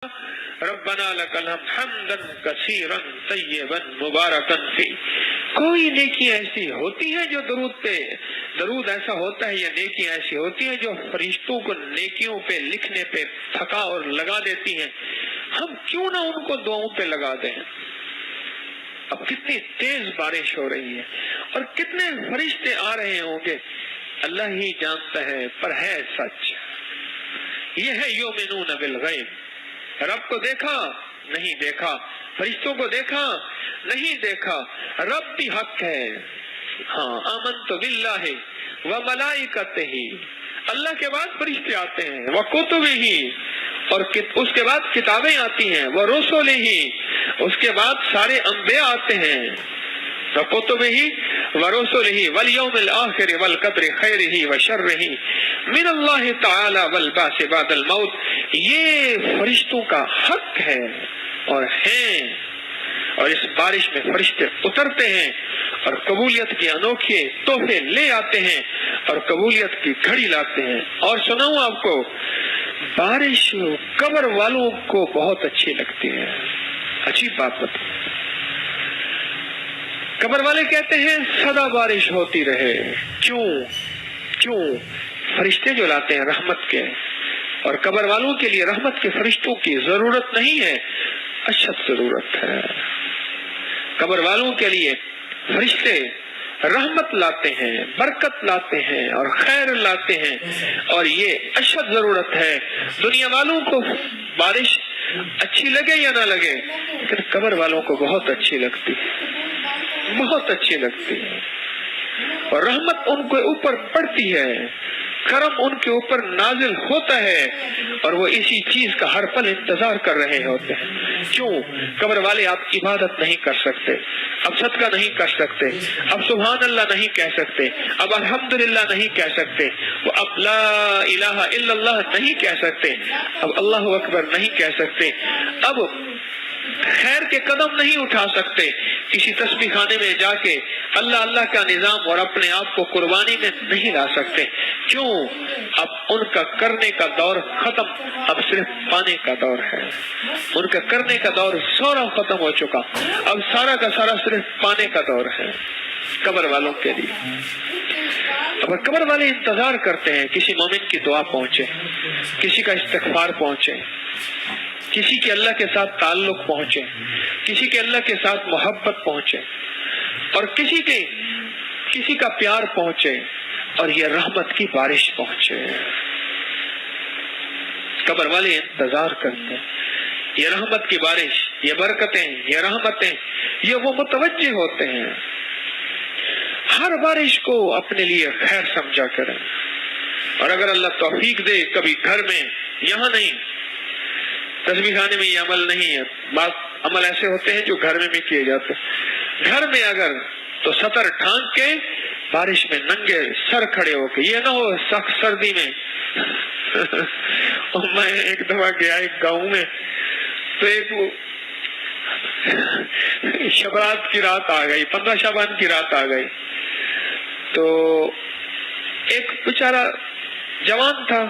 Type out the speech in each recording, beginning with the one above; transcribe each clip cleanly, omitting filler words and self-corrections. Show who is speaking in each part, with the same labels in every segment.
Speaker 1: ربنا لک الحمد حمدا کثیرا طیبا مبارکا فی. کوئی نیکیاں ایسی ہوتی ہیں جو درود ایسا ہوتا ہے، یا نیکیاں ایسی ہوتی ہیں جو فرشتوں کو نیکیوں پہ لکھنے پہ تھکا اور لگا دیتی ہیں. ہم کیوں نہ ان کو دعاؤں پہ لگا دیں. اب کتنی تیز بارش ہو رہی ہے اور کتنے فرشتے آ رہے ہوں گے، اللہ ہی جانتا ہے، پر ہے سچ. یہ ہے یؤمنون بالغیب. رب کو دیکھا نہیں دیکھا، فرشتوں کو دیکھا نہیں دیکھا، رب بھی حق ہے. ہاں آمنت باللہ وملائکتہ، اللہ کے بعد فرشتے آتے ہیں، وکتبہ، اور اس کے بعد کتابیں آتی ہیں، ورسلہ، اس کے بعد سارے انبیاء آتے ہیں، وکتبہ ورسلہ والیوم الآخر والقدر خیرہ وشرہ من اللہ تعالی والبعث بعد الموت. یہ فرشتوں کا حق ہے اور ہیں. اور اس بارش میں فرشتے اترتے ہیں اور قبولیت کے انوکھے تحفے لے آتے ہیں اور قبولیت کی گھڑی لاتے ہیں. اور سناؤں آپ کو، بارش قبر والوں کو بہت اچھی لگتی ہے. عجیب بات بتا، قبر والے کہتے ہیں سدا بارش ہوتی رہے. کیوں؟ فرشتے جو لاتے ہیں رحمت کے، اور قبر والوں کے لیے رحمت کے فرشتوں کی ضرورت نہیں ہے، اشد ضرورت ہے. قبر والوں کے لیے فرشتے رحمت لاتے ہیں، برکت لاتے ہیں اور خیر لاتے ہیں، اور یہ اشد ضرورت ہے. دنیا والوں کو بارش اچھی لگے یا نہ لگے، لیکن قبر والوں کو بہت اچھی لگتی ہے، بہت اچھی لگتی ہے. اور رحمت ان کے اوپر پڑتی ہے، کرم ان کے اوپر نازل ہوتا ہے، اور وہ اسی چیز کا ہر پل انتظار کر رہے ہوتے ہیں. کیوں؟ قبر والے اب عبادت نہیں کر سکتے، اب صدقہ نہیں کر سکتے، اب سبحان اللہ نہیں کہہ سکتے، اب الحمدللہ نہیں کہہ سکتے، وہ اب لا الہ الا اللہ نہیں کہہ سکتے، اب اللہ اکبر نہیں کہہ سکتے، اب خیر کے قدم نہیں اٹھا سکتے. کسی تسبیح خانے میں جا کے اللہ اللہ کا نظام اور اپنے آپ کو قربانی میں نہیں لا سکتے. کیوں؟ اب ان کا کرنے کا دور ختم، اب صرف پانے کا دور ہے. ان کا کرنے کا دور سارا ختم ہو چکا، اب سارا کا سارا صرف پانے کا دور ہے قبر والوں کے لیے. اب قبر والے انتظار کرتے ہیں کسی مومن کی دعا پہنچے، کسی کا استغفار پہنچے، کسی کے اللہ کے ساتھ تعلق پہنچے، کسی کے اللہ کے ساتھ محبت پہنچے، اور کسی کا پیار پہنچے، اور یہ رحمت کی بارش پہنچے. قبر والے انتظار کرتے ہیں. یہ رحمت کی بارش، یہ برکتیں، یہ رحمتیں، یہ وہ متوجہ ہوتے ہیں. ہر بارش کو اپنے لیے خیر سمجھا کریں. اور اگر اللہ توفیق دے کبھی گھر میں، یہاں نہیں، تسبیح خانے میں یہ عمل نہیں ہے، بعض عمل ایسے ہوتے ہیں جو گھر میں بھی کیے جاتے ہیں، گھر میں اگر تو سطر ڈھانک کے بارش میں ننگے سر کھڑے ہو کے، یہ نہ ہو سخت سردی میں. میں ایک دفعہ گیا ایک گاؤں میں، تو ایک شبرات کی رات آ گئی، 15 شعبان کی رات آ گئی. تو ایک بیچارہ جوان تھا،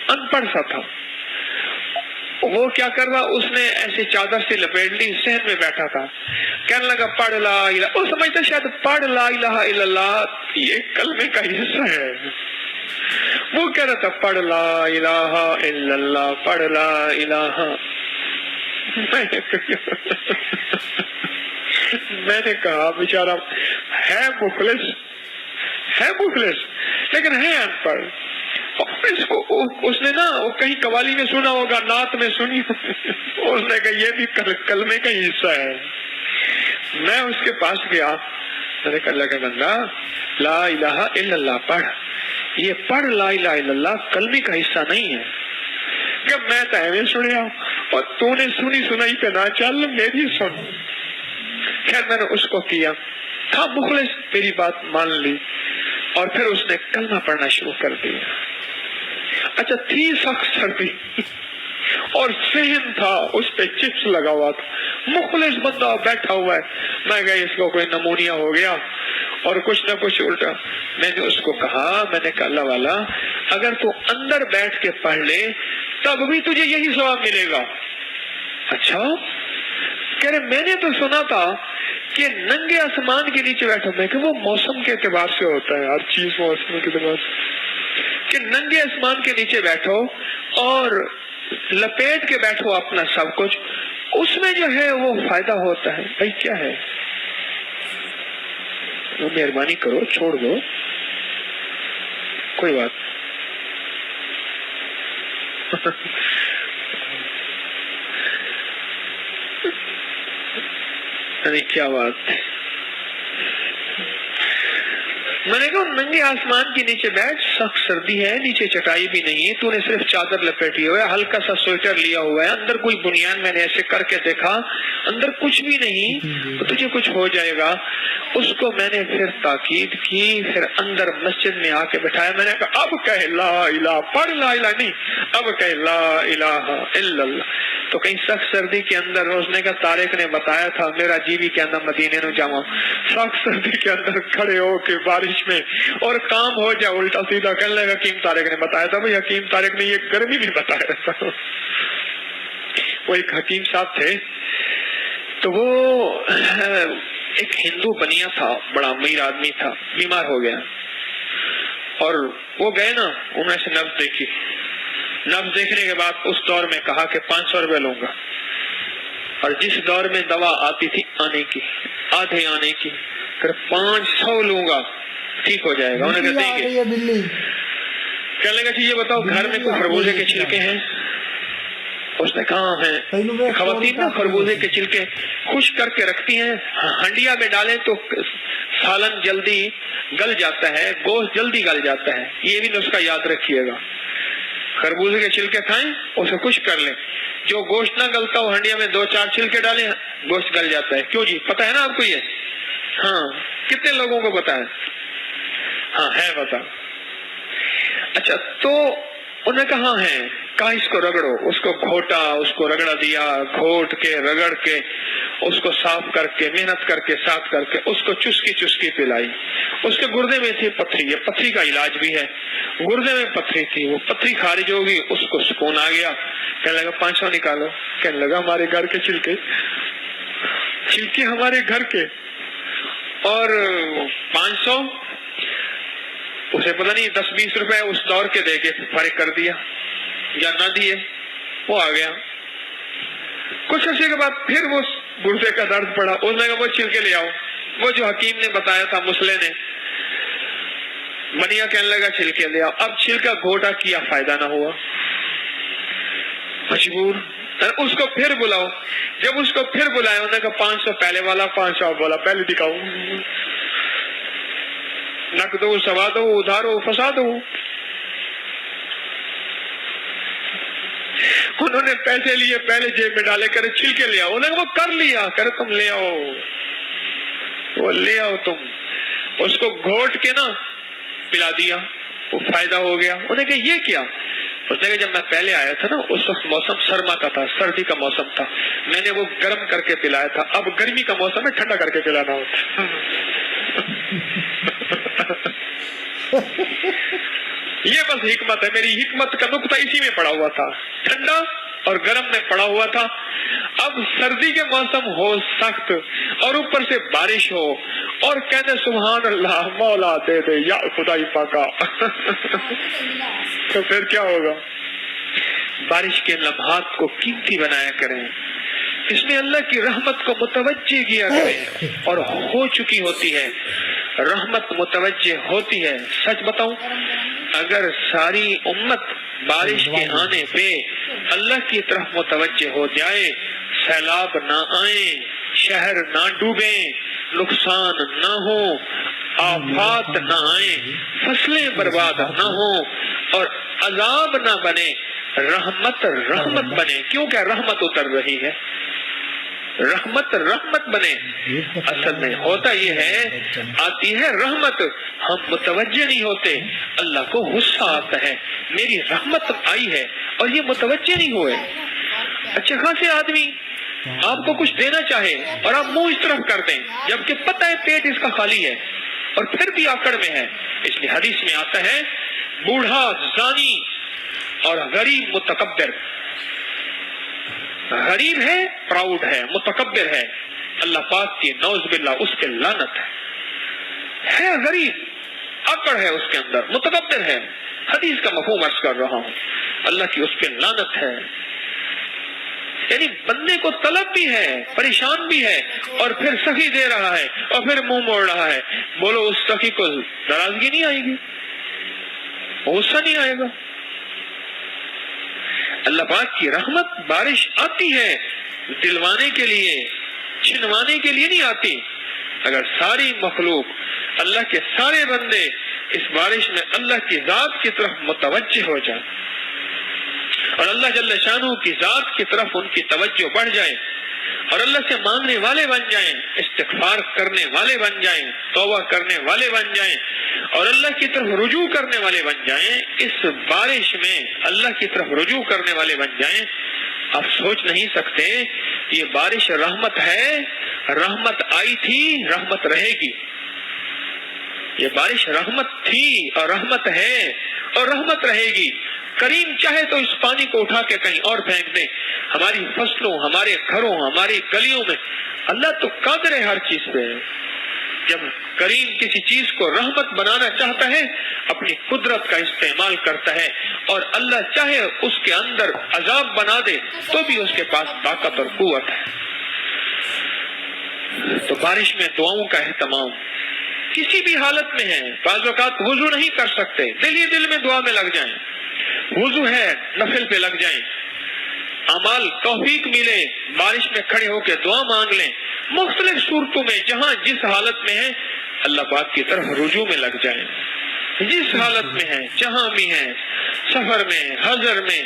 Speaker 1: ان پڑھ سا تھا، وہ کیا کر رہا، اس نے ایسے چادر سے لپیٹ لی، صحن میں بیٹھا تھا، کہنے لگا پڑھ لا الہ، وہ سمجھتا شاید پڑھ لا الہ الا اللہ یہ کلمے کا حصہ ہے. وہ کہہ رہا تھا پڑھ لا الہ الا اللہ، پڑھ لا الہ. میں نے کہا بیچارہ ہے مخلص لیکن ہے ان پڑھ. اس نے نا وہ کہیں قوالی میں سنا ہوگا، نعت میں سنی، اس نے کہا یہ بھی کلمے کا ہی حصہ ہے. میں اس کے پاس گیا، میں نے کہا اللہ کا بندہ لا الہ الا اللہ پڑھ، یہ پڑھ لا الہ الا اللہ کلمے کا حصہ نہیں ہے. کہ میں تو ایویں سنیا اور تو نے سنی سنائی پہ نہ چل، میری سن. خیر میں نے اس کو کیا، تھا مخلص، میری بات مان لی، اور پھر اس نے کلمہ پڑھنا شروع کر دیا. اچھا تھی سخت سردی اور صحن تھا، اس پہ چپس لگا ہوا تھا، مخلص بندہ بیٹھا ہوا ہے. میں گئی اس کو کوئی نمونیا ہو گیا اور کچھ نہ کچھ الٹا. میں نے اس کو کہا، میں نے کہا اللہ والا اگر تو اندر بیٹھ کے پڑھ لے تب بھی تجھے یہی ثواب ملے گا، اچھا کہہ رہے میں نے تو سنا تھا کہ ننگے آسمان کے نیچے بیٹھو. میں کہ وہ موسم کے اعتبار سے ہوتا ہے, ہر چیز موسم کے اعتبار سے, کہ ننگے آسمان کے نیچے بیٹھو اور لپیٹ کے بیٹھو اپنا سب کچھ, اس میں جو ہے وہ فائدہ ہوتا ہے. بھائی کیا ہے, مہربانی کرو چھوڑ دو, کوئی بات ارے کیا بات. میں نے کہا ننگے آسمان کے نیچے بیٹھ, سخت سردی ہے, نیچے چٹائی بھی نہیں ہے, تو نے صرف چادر لپیٹی ہوا ہے, ہلکا سا سویٹر لیا ہوا ہے, اندر کوئی بنیان میں نے ایسے کر کے دیکھا اندر کچھ بھی نہیں, تو تجھے کچھ ہو جائے گا. اس کو میں نے پھر تاکید کی, پھر اندر مسجد میں آ کے بٹھایا. میں نے کہا اب کہہ لا الہ, پڑھ لا الہ نہیں, اب کہہ لا الہ الا اللہ. تو کہیں سخت سردی کے اندر روزنے کا طارق نے بتایا تھا, میرا جی بھی کہنا مدینے نو جاؤں, سخت سردی کے اندر کھڑے ہو کے بارش میں اور کام ہو جائے الٹا سیدھا کہنے لگا حکیم طارق نے بتایا تھا. بھائی حکیم طارق نے یہ گرمی بھی بتایا تھا. وہ ایک حکیم صاحب تھے, تو وہ ایک ہندو بنیا تھا, بڑا امیر آدمی تھا, بیمار ہو گیا, اور وہ گئے نا, انہوں نے سے نبض دیکھی, نبض دیکھنے کے بعد اس دور میں کہا کہ 500 روپے لوں گا, اور جس دور میں دوا آتی تھی آنے کی, آدھے آنے کی, پھر 500 لوں گا, ٹھیک ہو جائے گا. انہوں نے کہا دیں گے. کہنے لگا یہ بتاؤ گھر میں کوئی خربوزے کے چھلکے ہیں؟ اس نے کہا ہیں. خواتین نا خربوزے کے چھلکے خشک کر کے رکھتی ہیں, ہنڈیا میں ڈالیں تو سالن جلدی گل جاتا ہے, گوشت جلدی گل جاتا ہے. یہ بھی نسخہ یاد رکھیے گا, خربوزے کے چھلکے کھائیں, اسے خشک کر لیں, جو گوشت نہ گلتا وہ ہنڈیا میں 2-4 چھلکے ڈالیں, گوشت گل جاتا ہے. کیوں جی, پتہ ہے نا آپ کو یہ؟ ہاں, کتنے لوگوں کو پتہ ہے؟ ہاں ہے پتہ. اچھا, تو انہوں نے کہا ہے, کہا اس کو رگڑو, اس کو گھوٹا, اس کو رگڑا دیا, گھوٹ کے رگڑ کے اس کو صاف کر کے محنت کر کے صاف کر کے اس کو چسکی چسکی پلائی. اس کے گردے میں تھی پتھری, یہ پتھری کا علاج بھی ہے, گردے میں پتھری تھی, وہ پتھری خارج ہوگی, اس کو سکون آ گیا. کہنے لگا 500 نکالو. کہنے لگا ہمارے گھر کے چھلکے, چھلکے ہمارے گھر کے, اور 500, اسے پتہ نہیں 10-20 روپے اس دور کے دے کے فارغ کر دیا یا نہ دیے, وہ آ گیا. کچھ عرصے کے بعد پھر وہ گردے کا درد پڑا, اس نے کہا وہ چھلکے لے آؤ, وہ جو حکیم نے بتایا تھا مسلے نے. بنیا کہنے لگا چھلکے لے آؤ. اب چھلکا گھوٹا کیا, فائدہ نہ ہوا, مجبور. اس کو پھر بلاؤ. جب اس کو پھر بلایا, انہوں نے کہا 500 پہلے والا, 500 والا, پہلے دکھاؤ, نقد دو, سوا دو, ادھار ہو, فساد ہو. انہوں نے پیسے لیے, پہلے جیب میں ڈالے, کرے چھلکے لے آؤ. انہوں نے وہ کر لیا, کرے تم لے آؤ, وہ لے آؤ تم. اس کو گھوٹ کے نا پلا دیا, وہ فائدہ ہو گیا. انہوں نے کہا یہ کیا؟ اس نے کہا جب میں پہلے آیا تھا نا اس وقت موسم سرما کا تھا, سردی کا موسم تھا, میں نے وہ گرم کر کے پلایا تھا. اب گرمی کا موسم ہے, ٹھنڈا کر کے پلانا ہوتا. یہ بس حکمت ہے, میری حکمت کا نقطہ اسی میں پڑا ہوا تھا, ٹھنڈا اور گرم میں پڑا ہوا تھا. اب سردی کے موسم ہو سخت اور اوپر سے بارش ہو, اور کہتے سبحان اللہ, مولا دے دے یا خدائی پاکا. تو پھر کیا ہوگا؟ بارش کے لمحات کو قیمتی بنایا کریں, اس میں اللہ کی رحمت کو متوجہ کیا کریں, اور ہو چکی ہوتی ہے رحمت, متوجہ ہوتی ہے. سچ بتاؤں, اگر ساری امت بارش کے آنے پہ اللہ کی طرف متوجہ ہو جائے, سیلاب نہ آئیں, شہر نہ ڈوبیں, نقصان نہ ہو, آفات نہ آئیں, فصلیں برباد نہ ہوں, اور عذاب نہ بنے, رحمت رحمت بنے. کیونکہ رحمت اتر رہی ہے, رحمت رحمت بنے. اصل میں ہوتا یہ ہے, آتی ہے رحمت, ہم متوجہ نہیں ہوتے, اللہ کو غصہ آتا ہے, میری رحمت آئی ہے اور یہ متوجہ نہیں ہوئے. اچھے خاصے آدمی آپ کو کچھ دینا چاہے اور آپ منہ اس طرف کر دیں, جبکہ پتہ ہے پیٹ اس کا خالی ہے اور پھر بھی آکڑ میں ہے. اس لیے حدیث میں آتا ہے, بوڑھا زانی اور غریب متکبر, غریب ہے، پراؤڈ ہے، متکبر ہے، اللہ پاک کی نعوذ باللہ اس پہ لعنت ہے غریب، اکڑ ہے اس کے اندر، متکبر ہے، حدیث کا مفہوم عرض کر رہا ہوں، اللہ کی اس پہ لعنت ہے۔ یعنی بندے کو طلب بھی ہے، پریشان بھی ہے، اور پھر سخی دے رہا ہے اور پھر منہ موڑ رہا ہے، بولو اس سخی کو ناراضگی نہیں آئے گی، غصہ نہیں آئے گا؟ اللہ پاک کی رحمت بارش آتی ہے دلوانے کے لیے، چھنوانے کے لیے نہیں آتی۔ اگر ساری مخلوق، اللہ کے سارے بندے اس بارش میں اللہ کی ذات کی طرف متوجہ ہو جائیں اور اللہ جل شانہ کی ذات کی طرف ان کی توجہ بڑھ جائے اور اللہ سے مانگنے والے بن جائیں، استغفار کرنے والے بن جائیں، توبہ کرنے والے بن جائیں اور اللہ کی طرف رجوع کرنے والے بن جائیں، اس بارش میں اللہ کی طرف رجوع کرنے والے بن جائیں، آپ سوچ نہیں سکتے یہ بارش رحمت ہے، رحمت آئی تھی، رحمت رہے گی۔ یہ بارش رحمت تھی اور رحمت ہے اور رحمت رہے گی۔ کریم چاہے تو اس پانی کو اٹھا کے کہیں اور پھینک دے، ہماری فصلوں، ہمارے گھروں، ہماری گلیوں میں، اللہ تو قادر ہے ہر چیز پہ۔ جب کریم کسی چیز کو رحمت بنانا چاہتا ہے اپنی قدرت کا استعمال کرتا ہے، اور اللہ چاہے اس کے اندر عذاب بنا دے تو بھی اس کے پاس طاقت اور قوت ہے۔ تو بارش میں دعاؤں کا اہتمام کسی بھی حالت میں ہے۔ بعض اوقات وضو نہیں کر سکتے، دل ہی دل میں دعا میں لگ جائیں، وضو ہے نفل پہ لگ جائیں، اعمال توفیق ملے، بارش میں کھڑے ہو کے دعا مانگ لیں، مختلف صورتوں میں جہاں جس حالت میں ہے اللہ پاک کی طرف رجوع میں لگ جائیں، جس حالت میں ہے، جہاں بھی ہے، سفر میں، حضر میں،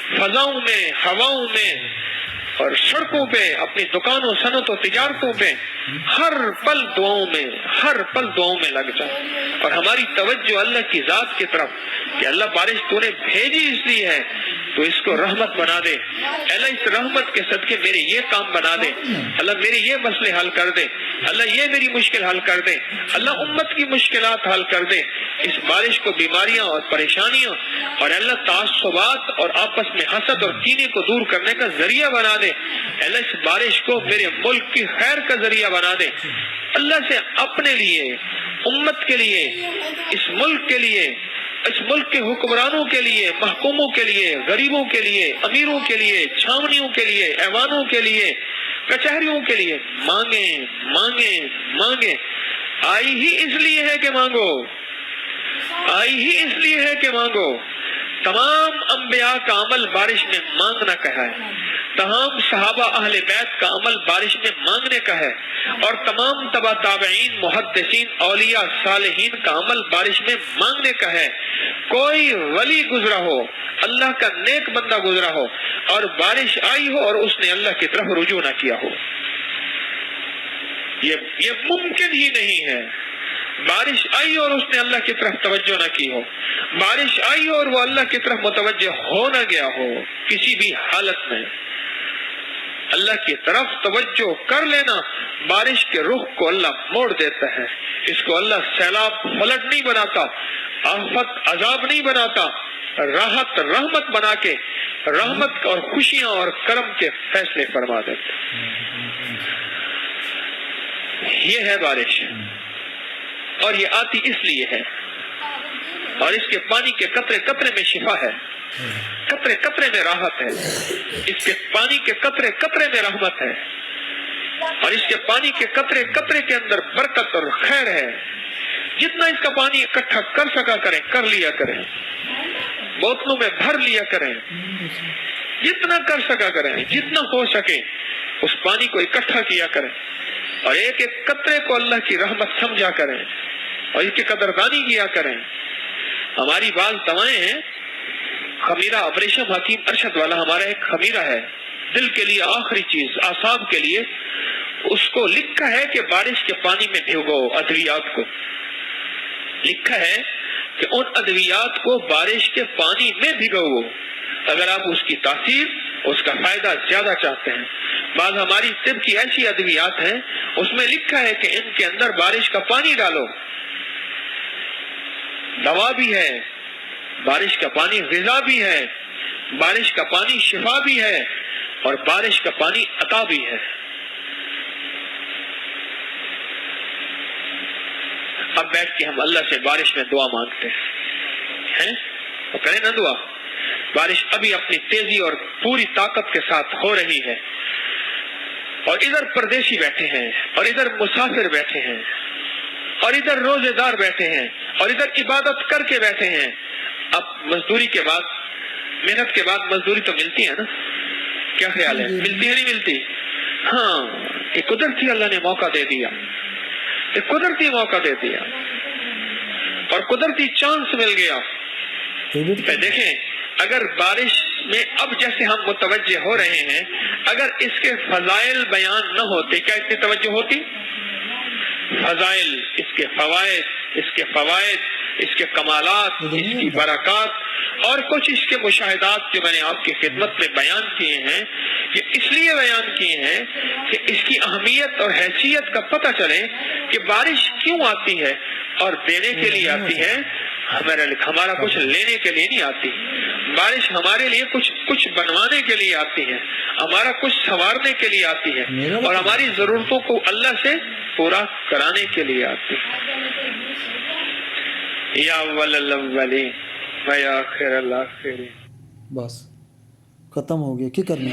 Speaker 1: فضاؤں میں، ہواؤں میں اور سڑکوں پہ، اپنی دکانوں، صنعت و تجارتوں پہ، ہر پل دعاؤں میں، ہر پل دعاؤں میں لگ جائیں اور ہماری توجہ اللہ کی ذات کی طرف کہ اللہ بارش تو نے بھیجی اس لیے ہے تو اس کو رحمت بنا دے، اللہ اس رحمت کے صدقے میرے یہ کام بنا دے، اللہ میرے یہ مسئلے حل کر دے، اللہ یہ میری مشکل حل کر دے، اللہ امت کی مشکلات حل کر دے، اس بارش کو بیماریاں اور پریشانیاں اور اللہ تعصبات اور آپس میں حسد اور کینے کو دور کرنے کا ذریعہ بنا دے، اللہ اس بارش کو میرے ملک کی خیر کا ذریعہ بنا دے۔ اللہ سے اپنے لیے، امت کے لیے، اس ملک کے لیے، اس ملک کے حکمرانوں کے لیے، محکوموں کے لیے، غریبوں کے لیے، امیروں کے لیے، چھاونیوں کے لیے، ایوانوں کے لیے، کچہریوں کے لیے مانگیں مانگیں مانگیں۔ آئی ہی اس لیے ہے کہ مانگو، آئی ہی اس لیے ہے کہ مانگو۔ تمام انبیاء کا عمل بارش میں مانگنا کہا ہے، تمام صحابہ اہل بیت کا عمل بارش میں مانگنے کا ہے، اور تمام تبع تابعین، محدثین، اولیاء، صالحین کا عمل بارش میں مانگنے کا ہے۔ کوئی ولی گزرا ہو، اللہ کا نیک بندہ گزرا ہو اور بارش آئی ہو اور اس نے اللہ کی طرف رجوع نہ کیا ہو، یہ ممکن ہی نہیں ہے۔ بارش آئی اور اس نے اللہ کی طرف توجہ نہ کی ہو، بارش آئی اور وہ اللہ کی طرف متوجہ ہو نہ گیا ہو، کسی بھی حالت میں اللہ کی طرف توجہ کر لینا، بارش کے رخ کو اللہ موڑ دیتا ہے، اس کو اللہ سیلاب فلٹ نہیں بناتا، آفت عذاب نہیں بناتا، راحت رحمت بنا کے رحمت اور خوشیاں اور کرم کے فیصلے فرما دیتا۔ یہ ہے بارش، اور یہ آتی اس لیے ہے، اور اس کے پانی کے قطرے قطرے میں شفا ہے، قطرے قطرے میں راحت ہے، اس کے پانی کے قطرے قطرے میں رحمت ہے، اور اس کے پانی کے قطرے قطرے کے اندر برکت اور خیر ہے۔ جتنا اس کا پانی اکٹھا کر سکا کریں، کر لیا کریں، بوتلوں میں بھر لیا کریں، جتنا کر سکا کریں، جتنا ہو سکے اس پانی کو اکٹھا کیا کریں، اور ایک ایک قطرے کو اللہ کی رحمت سمجھا کریں اور اس کی قدردانی کیا کریں۔ ہماری بعض دوائیں ہیں، خمیرہ ابریشم حکیم ارشد والا ہمارا ایک خمیرہ ہے، دل کے لیے آخری چیز، اعصاب کے لیے، اس کو لکھا ہے کہ بارش کے پانی میں بھگو، ادویات کو لکھا ہے کہ ان ادویات کو بارش کے پانی میں بھگو اگر آپ اس کی تاثیر، اس کا فائدہ زیادہ چاہتے ہیں۔ بعض ہماری طب کی ایسی ادویات ہیں اس میں لکھا ہے کہ ان کے اندر بارش کا پانی ڈالو، دوا بھی ہے، بارش کا پانی غذا بھی ہے، بارش کا پانی شفا بھی ہے، اور بارش کا پانی عطا بھی ہے. اب بیٹھ کے ہم اللہ سے بارش میں دعا مانگتے ہیں تو کریں نا دعا. بارش ابھی اپنی تیزی اور پوری طاقت کے ساتھ ہو رہی ہے اور ادھر پردیسی بیٹھے ہیں اور ادھر مسافر بیٹھے ہیں اور ادھر روزے دار بیٹھے ہیں اور ادھر عبادت کر کے بیٹھے ہیں. اب مزدوری کے بعد محنت کے بعد مزدوری تو ملتی ہے نا؟ کیا خیال ہے؟ ملتی ہے نہیں ملتی؟ ہاں ایک قدرتی اللہ نے موقع دے دیا, ایک قدرتی موقع دے دیا اور قدرتی چانس مل گیا. دیکھیں اگر بارش میں اب جیسے ہم متوجہ ہو رہے ہیں, اگر اس کے فضائل بیان نہ ہوتے کیا اتنی توجہ ہوتی؟ فضائل, اس کے فوائد, اس کے کمالات, اس کی برکات اور کچھ اس کے مشاہدات جو میں نے آپ کی خدمت میں بیان کیے ہیں, یہ اس لیے بیان کیے ہیں کہ اس کی اہمیت اور حیثیت کا پتہ چلے کہ بارش کیوں آتی ہے, اور دینے کے لیے آتی ہے, ہمارا کچھ لینے کے لیے نہیں آتی. بارش ہمارے لیے کچھ بنوانے کے لیے آتی ہے, ہمارا کچھ سنوارنے کے لیے آتی ہے اور ہماری ضرورتوں کو اللہ سے پورا کرانے کے لیے آتی ہے. یا اول الاولین و یا آخر الاخرین.
Speaker 2: بس ختم ہو گیا, کی کرنی.